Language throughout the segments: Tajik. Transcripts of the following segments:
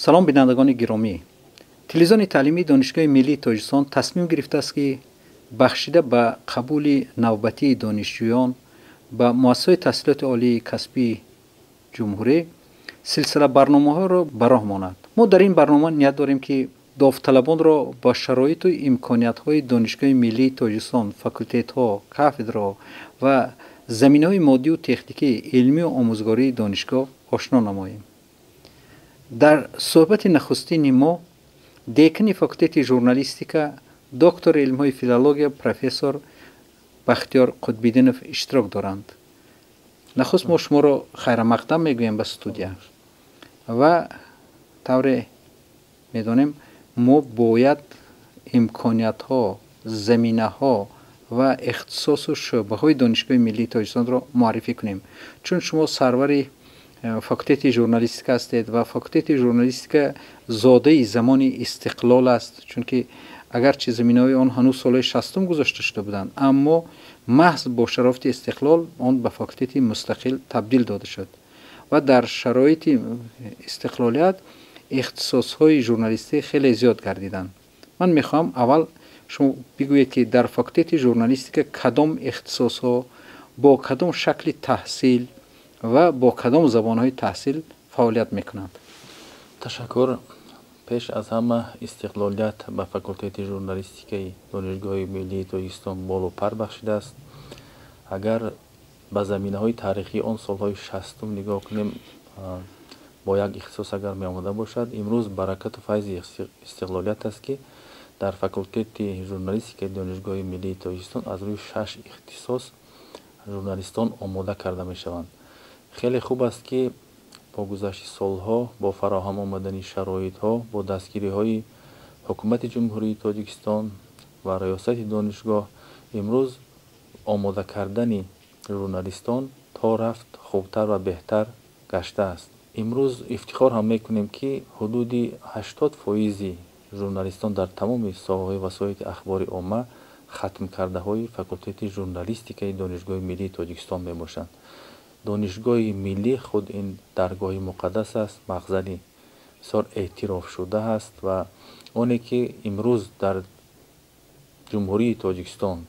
سلام بینندگان گرامی. تلویزیون تعلیمی دانشگاه ملی تاجیکستان تصمیم گرفته است که بخشیده به قبول نوبتی دانشجویان به مؤسسه تحصیلات عالی کسبی جمهوری سلسله برنامه‌ها را به راه ماند. ما در این برنامه نیت داریم که داوطلبان را با شرایط و امکانیت‌های دانشگاه ملی تاجیکستان، فاکولته‌ها، کاتدرا و زمینه‌های مادی و تکنیکی علمی و آموزگاری دانشگاه آشنا نماییم. در صحبت نخستین ما دیکن فاکولته ژورنالیستیکا دکتر علم‌های فیلولوژی پروفسور بختیار قطب‌الدینов اشتراک دارند. نخست ما شما را خیر مقدم میگویم به استودیو و طور میدانیم ما باید امکانیت ها، زمینه ها و اختصاص و شعبه های دانشگاه ملی تاجیکستان را معرفی کنیم، چون شما سرور فاکولته ژورنالیستیک هستید و فاکولته ژورنالیستیک زاده زمان استقلال است، چون که اگرچه زمینه‌های آن هنوز سال 60 گذاشته شده بودند، اما محض با شرافت استقلال آن به فاکولته مستقل تبدیل داده شد و در شرایط استقلالیت اختصاص‌های ژورنالیستی خیلی زیاد گردیدند. من میخوام اول شما بگویید که در فاکولته ژورنالیستیک کدام اختصاص‌ها با کدام شکل تحصیل و با کدام زبان‌های تحصیل فعالیت میکنند؟ تشکر. پیش از همه استقلالیت به فاکولته ژورنالیستیک دانشگاه ملی تاجیکستان بالو پر بخشیده است. اگر به زمینه‌های تاریخی آن سال‌های 60 نگاه کنیم، با یک اختصاص اگر می آمده باشد، امروز برکت و فیض استقلالیت است که در فاکولته ژورنالیستیک دانشگاه ملی تاجیکستان از روی 6 اختصاص ژورنالیستان آماده کرده می شوند. خیلی خوب است که با گذشت سالها، با فراهم آمدن شرایط‌ها، با دستگیری‌های حکومت جمهوری تاجیکستان و ریاست دانشگاه، امروز آماده کردن ژورنالیستان تا رفت خوبتر و بهتر گشته است. امروز افتخار هم میکنیم که حدود 80% ژورنالیستان در تمام ساحه‌های وسایل اخبار عامه ختم کرده های فاکولته ژورنالیستیک دانشگاه ملی تاجیکستان می باشند. دانشگاه ملی خود این درگاه مقدس است، مخزن بسیار اعتراف شده است و آنی که امروز در جمهوری تاجیکستان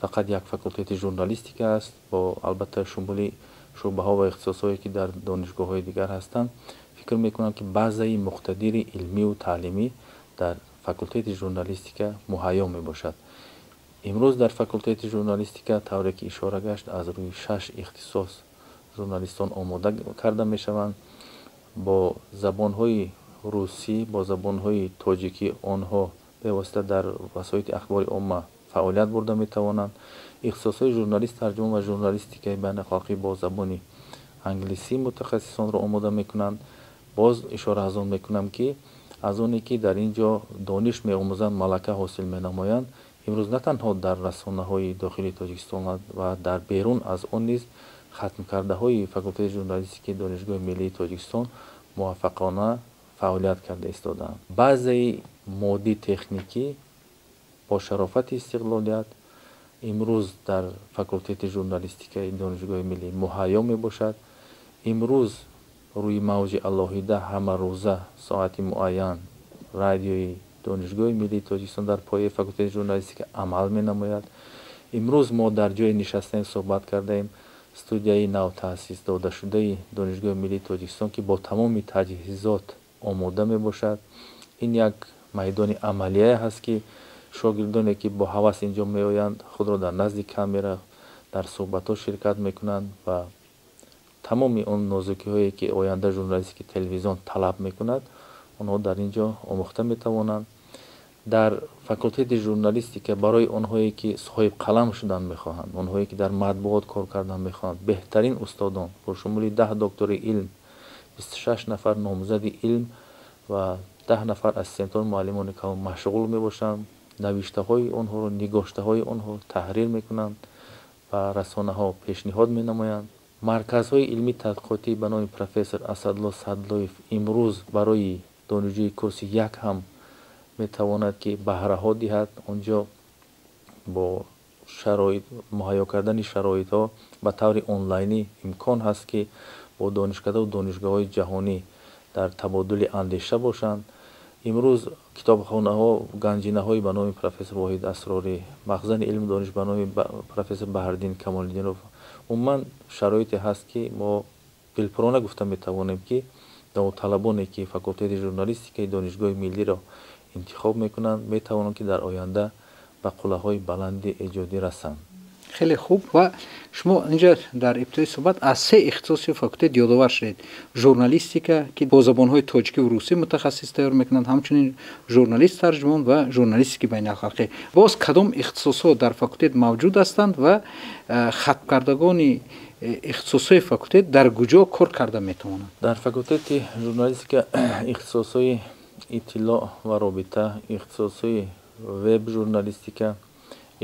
فقط یک فاکولته ژورنالیستیک است، با البته شمول شعبه ها و اختصاص هایی که در دانشگاه های دیگر هستند، فکر میکنم که بعضی مقتدر علمی و تعلیمی در فاکولته ژورنالیستیک مهیا می باشد. امروز در فاکولته ژورنالیستیک طوری که اشاره گشت از روی 6 اختصاص ژورنالیستان آماده کرده می شوند. با زبان های روسی، با زبان های تاجیکی آنها به واسطه در وسایل اخبار عامه فعالیت برده می توانند. اختصاص های ژورنالیست ترجمه و ژورنالیستیک بین اخلاقی با زبان انگلیسی متخصصان را آماده می کنند. باز اشاره از آن می کنم که از آنی که در اینجا دانش می آموزند، ملکه حاصل می نمایند، امروز نه تنها در رسانه های داخلی تاجیکستان و در بیرون از آن نیز ختم کرده های فاکولته ژورنالیستیک دانشگاه ملی تاجیکستان موفقانه فعالیت کرده ایستادند. بعضی مادی تکنیکی با شرافت استقلالیت امروز در فاکولته ژورنالیستیک دانشگاه ملی مهیا می باشد. امروز روی موج الهیده همه روزه ساعت معین رادیوی دانشگاه ملی تاجیکستان در پای فاکولته ژورنالیستیک عمل می نماید. امروز ما در جای نشستن صحبت کرده ایم استودیوی نو تأسیس داده شده دانشگاه ملی تاجیکستان که با تمام تجهیزات آماده می باشد. این یک میدان عملیه هست که شاگردانی که با هوس اینجا می آیند خود را در نزد کامera در صحبت ها شرکت می کنند و تمام اون نازکی هایی که آینده ژورنالیستیک تلویزیون طلب می کند آنها در اینجا آموخته می توانند. در فاکولته ژورنالیستیک برای آنهایی که صاحب قلم شدن میخواهند، آنهایی که در مطبوعات کار کردن میخواهند، بهترین استادان با شمول 10 دکتر علم، 26 نفر نامزد علم و 10 نفر اسیستان معلمان که مشغول میباشند، نوشته های آنها رو، نگاشته های آنها تحریر میکنند و رسانه ها پیشنهاد مینمایند. مرکزهای علمی تحقیقاتی به نام پروفسور اسدالله صدلایف امروز برای دانشجوی کورس یک هم میتواند که بهره ها دهد. آنجا با شرایط مهیا کردن شرایط ها به طور آنلاینی امکان هست که با دانشکده و دانشگاه های جهانی дар табодули андеша бошанд. имрӯз китобхонаҳо, ганҷинаҳои ба номи профессор Воҳид Асрорӣ, махзани илму дониш ба номи профессор Баҳриддин Камолиддинов, умуман шароите ҳаст, ки мо дилпурона гуфта метавонем, ки давоталабоне ки факултети журналистикаи донишгоҳи миллиро интихоб мекунанд, метавонанд ки дар оянда ба қуллаҳои баланди эҷодӣ расанд. خیلی خوب. و شما اینجا در ابتدای صحبت از سه اختصاص فاکولته یادآور شدید: ژورنالیستیکا که با زبان‌های تاجیکی و روسی متخصص تیار میکنند، همچنین ژورنالیست ترجمان و ژورنالیستیک بین‌الخلقی. باز کدام اختصاصات در فاکولته موجود هستند و ختم کردگان اختصاصهای فاکولته در کجا کار کرده میتوانند؟ در فاکولته ژورنالیستیکا اختصاصهای اطلاع و رابطه، اختصاصهای وب ژورنالیستیکا،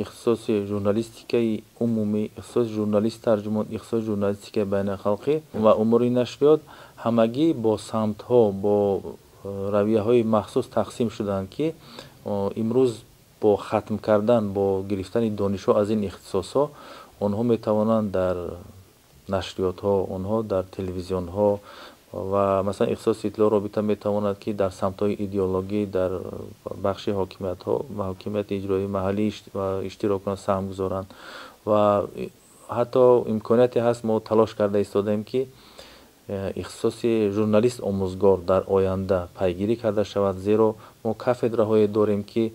اختصاص ژورنالیستیکای عمومی، اختصاص ژورنالیست ترجمان، اختصاص ژورنالیستیکای بین‌الخلقی و امور نشریات همگی با سمت‌ها، با رویه‌های مخصوص تقسیم شدند که امروز با ختم کردن، با گرفتن دانش‌ها از این اختصاص‌ها، آنها می‌توانند در نشریات‌ها، آنها در تلویزیون‌ها و مثلا اختصاص اطلاع رابطه میتواند که در سمت‌های ایدئولوژی، در بخش حاکمیت‌ها و حاکمیت اجرایی محلی و اشتراک کنند، سهم گذارند و حتی امکانیتی هست ما تلاش کرده ایستادیم که اختصاص ژورنالیست آموزگار در آینده پیگیری کرده شود، زیرا ما کافدره‌های داریم که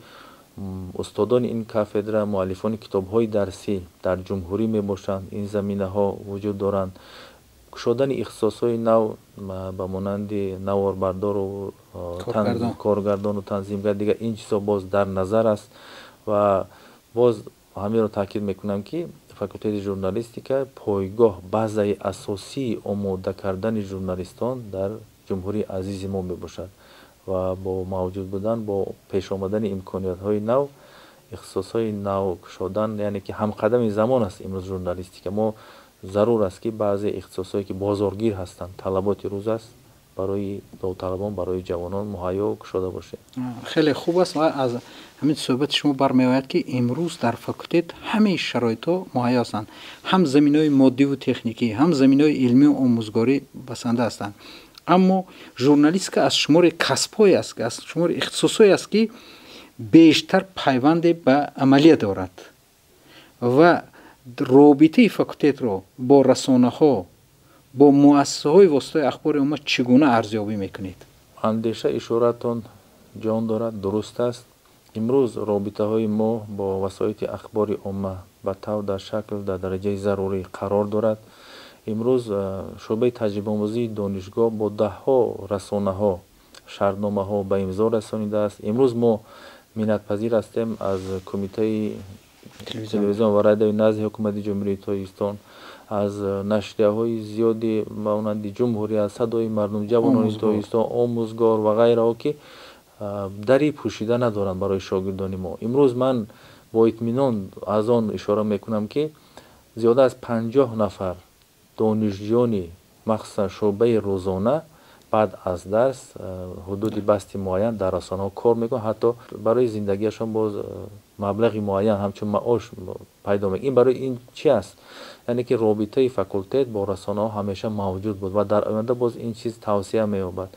استادان این کافدره مؤلفان کتاب‌های درسی در جمهوری میباشند. این زمینه‌ها وجود دارند. شدن اختصاص‌های نو به مانند نواربردار و کارگردان و تنظیمگر دیگه این چیزا باز در نظر است و باز همین رو تاکید میکنم که فاکولته ژورنالیستیکا پایگاه بازه اساسی آماده کردن ژورنالیستان در جمهوری عزیز ما میباشد و با موجود بودن، با پیش آمدن امکانیت‌های نو، اختصاص‌های نو شدن، یعنی که همقدم زمان است امروز ژورنالیستیکا. ما ضرور است که بعضی اختصاصایی که بازارگیر هستند، طلبات روز است، برای داوطلبان، برای جوانان مهیا شده باشه. خیلی خوب است و از همین صحبت شما برمیآید که امروز در فاکولته همه شرایط‌ها مهیا هستند، هم زمینه‌های مادی و تکنیکی، هم زمینه‌های علمی و آموزگاری بسنده هستند. اما ژورنالیستیکا از شمار کسب‌های است، از شمار اختصاص‌های است که بیشتر پیوند به عملیات دارد و رابطه فاکولته رو با رسانه‌ها، با مؤسسه‌های واسطه اخبار عامه چگونه ارزیابی میکنید؟ اندیشه اشارتون جان دارد، درست است. امروز رابطه‌های ما با وسایل اخبار عامه به طور در شکل در درجه ضروری قرار دارد. امروز شعبه تجربه آموزی دانشگاه با ده‌ها رسانه‌ها شرطنامه‌ها به امضا رسانیده است. امروز ما منت‌پذیر هستیم از کمیته تلویزیون و رادیوی نزد حکومت جمهوری تاجیکستان، از نشریه‌های زیادی مانند جمهوری، از صدای مردم، جوانان تاجیکستان، آموزگار و غیره که دری پوشیده ندارند برای شاگردان ما. امروز من با اطمینان از آن اشاره میکنم که زیاده از 50 نفر دانشجویان مخصوصا شعبه روزانه بعد از درس حدود بستی معین در رسانه‌ها کار میکنن، حتی برای زندگیشان باز مبلغی معین همچون معاش پیدا میکنن. این برای این چی است؟ یعنی که رابطه فاکولته با رسانه‌ها همیشه موجود بود و در آینده باز این چیز توسعه می‌یابد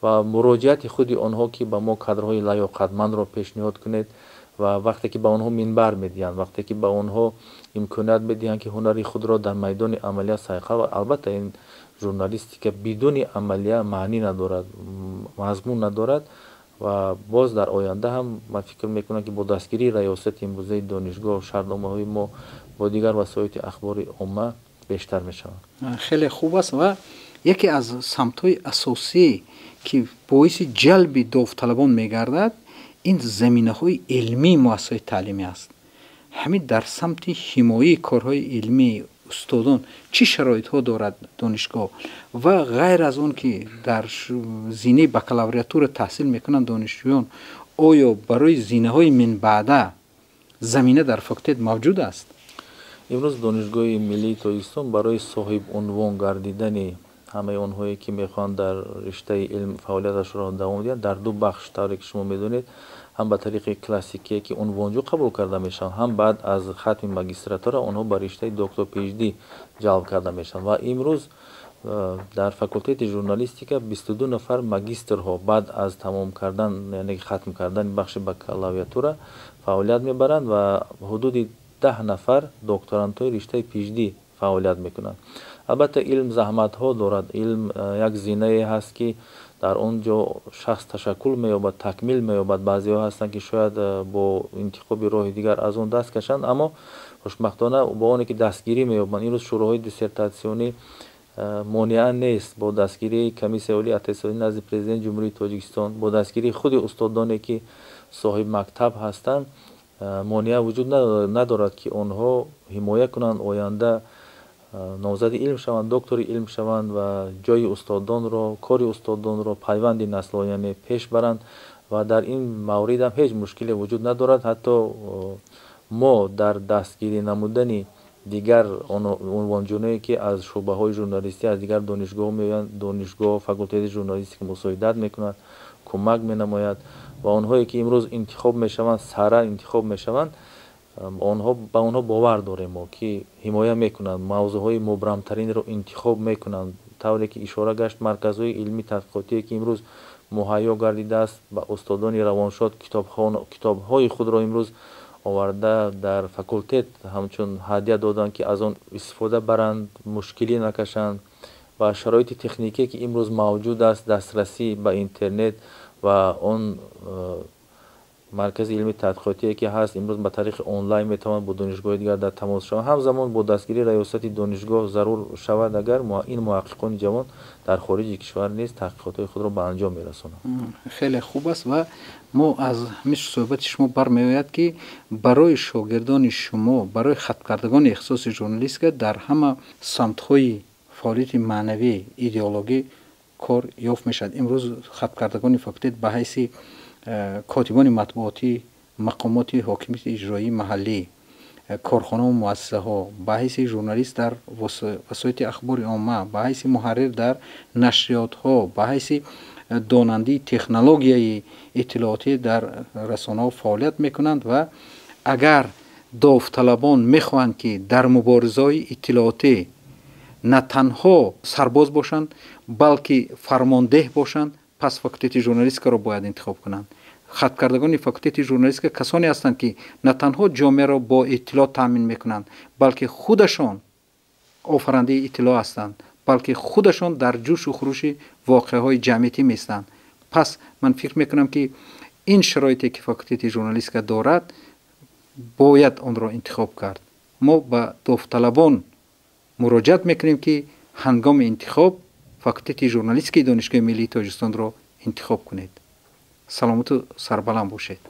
و مراجعت خود آنها که به ما کادرهای لیاقتمند را پیشنهاد کنید و وقتی که به آنها منبر میدهند، وقتی که به آنها امکانات میدهند که هنری خود را در میدان عملیات سایقل، و البته این ژورنالیستیکا بدون عملیه معنی ندارد، مضمون ندارد و باز در آینده هم من فکر میکنم که با دستگیری ریاست امروزه دانشگاه و شرطنامه‌های ما با دیگر وسایل اخبار عامه بیشتر میشوند. خیلی خوب است و یکی از سمت‌های اساسی که باعث جلب داوطلبان میگردد این زمینه‌های علمی مؤسسات تعلیمی است. همین در سمت حمایه کارهای علمی استادان چه شرایط‌ها دارد دانشگاه و غیر از اون که در زینه بکالوریاتور تحصیل میکنند دانشجویان، آیا برای زینه‌های من بعده زمینه در فاکولته موجود است؟ امروز دانشگاه ملی تاجیکستان برای صاحب عنوان گردیدن همه آنهایی که میخوان در رشته علم فعالیتش را دوام دهند در دو بخش طوری که شما میدونید، هم به طریق کلاسیکی که عنوانجو قبول کرده میشن، هم بعد از ختم ماجستراتور آنها به رشته دکتر پی اچ دی جلب کرده میشن و امروز дар факултети журналистика 22 нафар магистрҳо баъд аз тамом кардан, яъне хатм кардани бахши бакалавриатура фаъолият мебаранд ва ҳудуди 10 нафар докторантҳои риштаи PhD фаъолият мекунанд. албатта илм заҳматҳо дорад. Илм як зинае ҳаст ки дар он ҷо шахс ташаккул меёбад, такмил меёбад. баъзеҳо ҳастанд ки шояд бо интихоби роҳи дигар аз он даст кашанд, аммо хушбахтона бо оне ки дастгирӣ меёбанд. имрӯз шӯроҳои диссертатсионӣ монеа нест. бо дастгирии комиссияи олии аттестационӣ назди президенти ҷумҳурии Тоҷикистон, бо дастгирии худи устодоне ки соҳиб мактаб ҳастанд, монеа вуҷуд надорад ки онҳо ҳимоя кунанд, оянда номзади илм шаванд, доктори илм шаванд ва ҷои устодонро, кори устодонро, пайванди наслояне пеш баранд ва дар ин маврид ҳам ҳеҷ мушкиле вуҷуд надорад. ҳатто мо дар дастгирӣ намудани дигар унвонҷуное ки аз шуъбаҳои журналистӣ аз дигар донишгоҳҳо меоянд, донишгоҳ факултети журналистика мусоидат мекунад, кӯмак менамояд ва онҳое ки имрӯз интихоб мешаванд, сара интихоб мешаванд, ба онҳо бовар дорем мо ки ҳимоя мекунанд, мавзӯъҳои мубрамтаринро интихоб мекунанд. тавре ки ишора гашт, марказҳои илмӣ тадқиқотие ки имрӯз муҳайё гардидааст ба устодони равоншод китобҳои худро имрӯз оварда дар факултет ҳамчун ҳадия доданд ки аз он истифода баранд, мушкилӣ накашанд ва шароити техникие ки имрӯз мавҷуд аст, дастрасӣ ба интернет ва он маркази илми тадқиқотие ки ҳаст, имрӯз ба тариқи онлайн метавонад бо донишгоҳи дигар дар тамос шаванд. ҳамзамон бо дастгирии раёсати донишгоҳ зарур шавад, агар ин муҳаққиқони ҷавон дар хориҷи кишвар низ таҳқиқотҳои худро ба анҷом мерасонанд. хеле хуб аст ва мо аз мисл суҳбати шумо бармеояд ки барои шогирдони шумо, барои хаткардагони ихтисоси журналистика дар ҳама самтҳои фаъолияти маънавӣ, идеологӣ кор ёфт мешавад. имрӯз хаткардагони факултет ба ҳайси котибони матбуотӣ, мақомоти ҳокимияти иҷроии маҳаллӣ, корхонаҳо, муассисаҳо, ба ҳайси журналист дар васоити ахбори омма, ба ҳайси муҳаррир дар нашриётҳо, ба ҳайси донандии технологияи иттилоотӣ дар расонаҳо фаъолият мекунанд ва агар довталабон мехоҳанд ки дар муборизаҳои иттилоотӣ на танҳо сарбоз бошанд, балки фармондеҳ бошанд, пас факултети журналистикаро бояд интихоб кунанд. хаткардагони факултети журналистика касоне ҳастанд ки на танҳо ҷомеаро бо иттилоъ таъмин мекунанд, балки худашон офарандаи иттилоъ ҳастанд, балки худашон дар ҷӯшу хурӯши воқеаҳои ҷамъиятӣ меистанд. пас ман фикр мекунам ки ин шароите ки факултети журналистика дорад, бояд онро интихоб кард. мо ба довталабон муроҷиат мекунем ки ҳангоми интихоб факултети журналистикаи донишгоҳи миллии Тоҷикистонро интихоб кунед. саломату сарбаланд бошед.